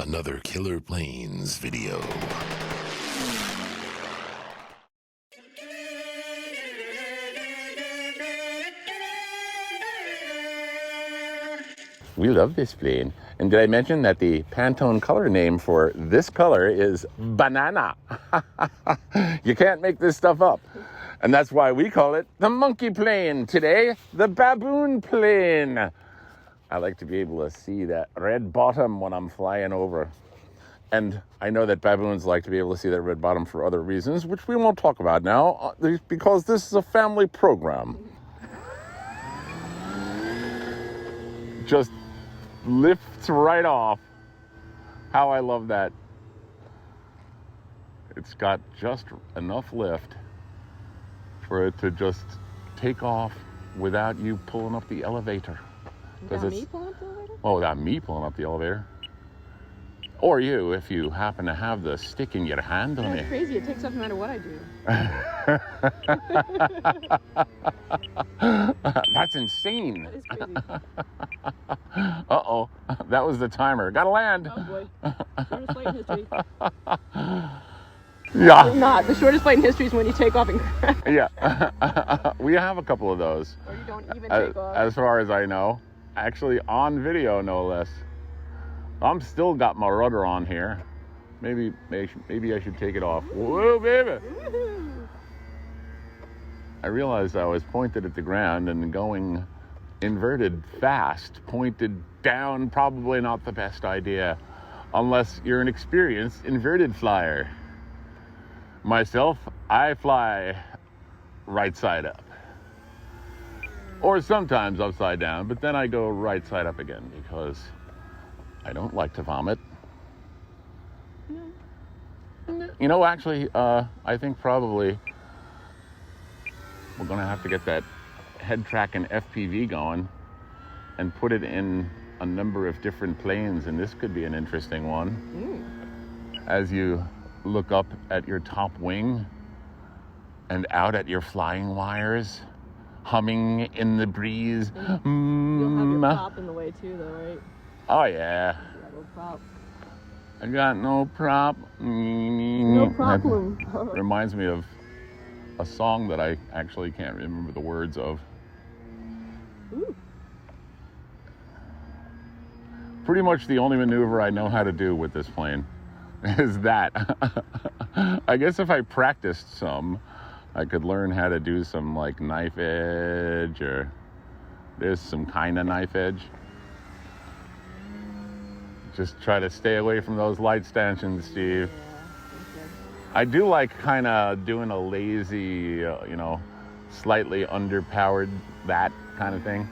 Another Killer Planes video. We love this plane. And did I mention that the Pantone color name for this color is banana? You can't make this stuff up. And that's why we call it the monkey plane. Today, the baboon plane. I like to be able to see that red bottom when I'm flying over. And I know that baboons like to be able to see that red bottom for other reasons, which we won't talk about now, because this is a family program. Just lifts right off. How I love that. It's got just enough lift for it to just take off without you pulling up the elevator. Without me pulling up the elevator? Well, without me pulling up the elevator. Or you, if you happen to have the stick in your hand on it. That's crazy. It takes off no matter what I do. That's insane. That is crazy. Uh-oh. That was the timer. Gotta land. Oh, boy. Shortest flight in history. Yeah. Not. The shortest flight in history is when you take off and crash. Yeah. We have a couple of those. Or you don't even take off. As far as I know. Actually, on video, no less. I'm still got my rudder on here. Maybe I should take it off. Whoa, baby! Woo-hoo. I realized I was pointed at the ground and going inverted fast, pointed down, probably not the best idea, unless you're an experienced inverted flyer. Myself, I fly right side up. Or sometimes upside down, but then I go right side up again because I don't like to vomit. No. You know, actually, I think probably we're going to have to get that head track and FPV going and put it in a number of different planes, and this could be an interesting one. As you look up at your top wing and out at your flying wires, humming in the breeze. You'll have your prop in the way too, though, right? Oh, yeah. No prop. I got no prop. No problem. Reminds me of a song that I actually can't remember the words of. Ooh. Pretty much the only maneuver I know how to do with this plane is that. I guess if I practiced some, I could learn how to do some like knife edge, or there's some kind of knife edge. Just try to stay away from those light stanchions, Steve. I do like kind of doing a lazy, slightly underpowered, that kind of thing.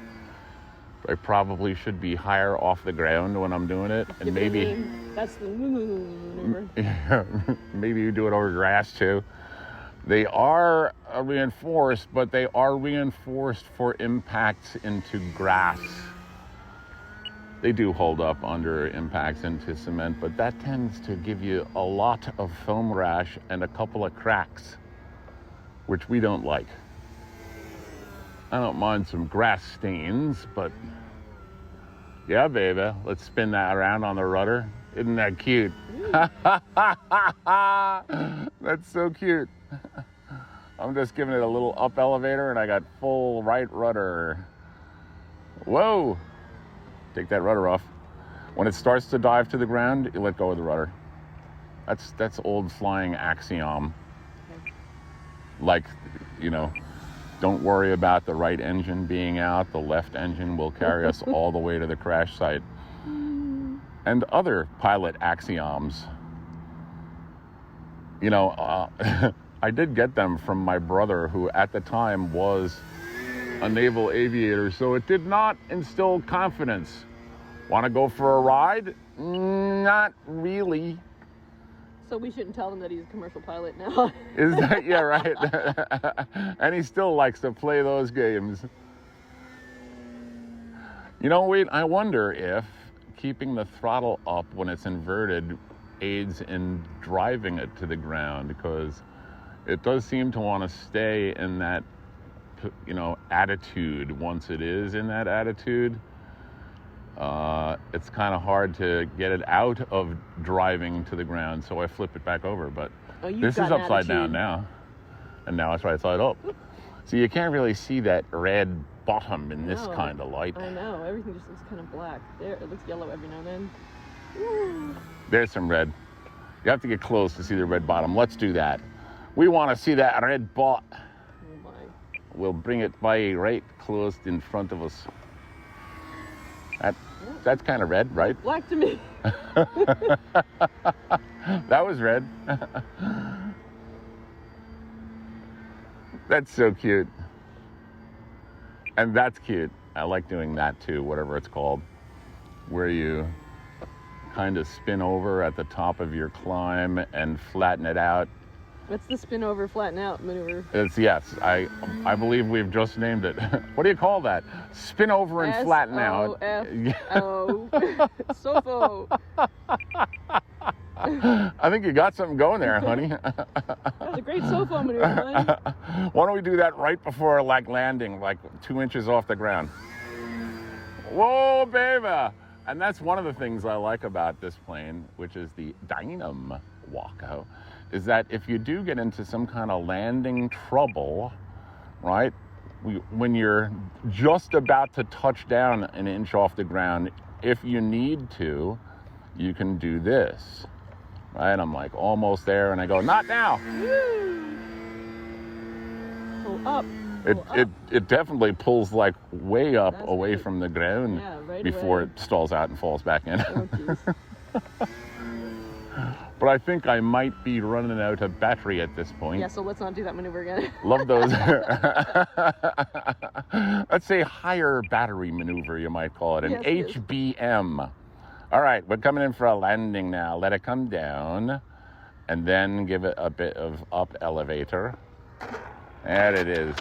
I probably should be higher off the ground when I'm doing it. And maybe that's the maneuver. Yeah, maybe you do it over grass too. They are reinforced, but they are reinforced for impacts into grass. They do hold up under impacts into cement, but that tends to give you a lot of foam rash and a couple of cracks, which we don't like. I don't mind some grass stains, but yeah, baby, let's spin that around on the rudder. Isn't that cute? That's so cute. I'm just giving it a little up elevator and I got full right rudder. Whoa! Take that rudder off. When it starts to dive to the ground, you let go of the rudder. That's old flying axiom. Okay. Like, don't worry about the right engine being out. The left engine will carry us all the way to the crash site. And other pilot axioms. I did get them from my brother, who at the time was a naval aviator, so it did not instill confidence. Want to go for a ride? Not really. So we shouldn't tell him that he's a commercial pilot now. Is that, yeah, right. And he still likes to play those games. Wait, I wonder if keeping the throttle up when it's inverted aids in driving it to the ground, because it does seem to want to stay in that attitude once it is in that attitude. it's kind of hard to get it out of driving to the ground, so I flip it back over. But this is upside down now, and now it's right side up. So you can't really see that red bottom in this kind of light. I know, everything just looks kind of black. There, it looks yellow every now and then. Woo. There's some red. You have to get close to see the red bottom. Let's do that. We want to see that red bot. Oh my. We'll bring it by right close in front of us. That's kind of red, right? Black to me. That was red. That's so cute. And that's cute. I like doing that too, whatever it's called, where you kind of spin over at the top of your climb and flatten it out. What's the spin over, flatten out maneuver? Yes, I believe we've just named it. What do you call that? Spin over and flatten out. SOFO. SOFO. I think you got something going there, honey. That's a great SOFO maneuver, honey. Why don't we do that right before landing, like 2 inches off the ground? Whoa, baby! And that's one of the things I like about this plane, which is the Dynam Waco, is that if you do get into some kind of landing trouble, right, when you're just about to touch down an inch off the ground, if you need to, you can do this, right? I'm like almost there, and I go, not now. Pull up. It definitely pulls like way up away from the ground before away. It stalls out and falls back in. Oh, geez. But I think I might be running out of battery at this point. Yeah, so let's not do that maneuver again. Love those. Let's say higher battery maneuver, you might call it, an HBM. All right, we're coming in for a landing now. Let it come down, and then give it a bit of up elevator. There it is.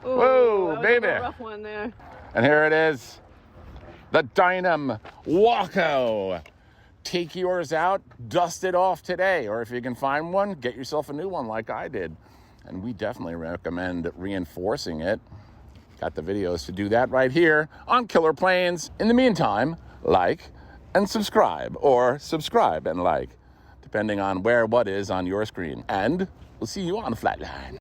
Ooh, whoa, that baby. was a rough one there. And here it is, the Dynam Waco. Take yours out, dust it off today, or if you can find one, get yourself a new one like I did. And we definitely recommend reinforcing it. Got the videos to do that right here on Killer Planes. In the meantime, like and subscribe, or subscribe and like, depending on where what is on your screen. And we'll see you on Flatline.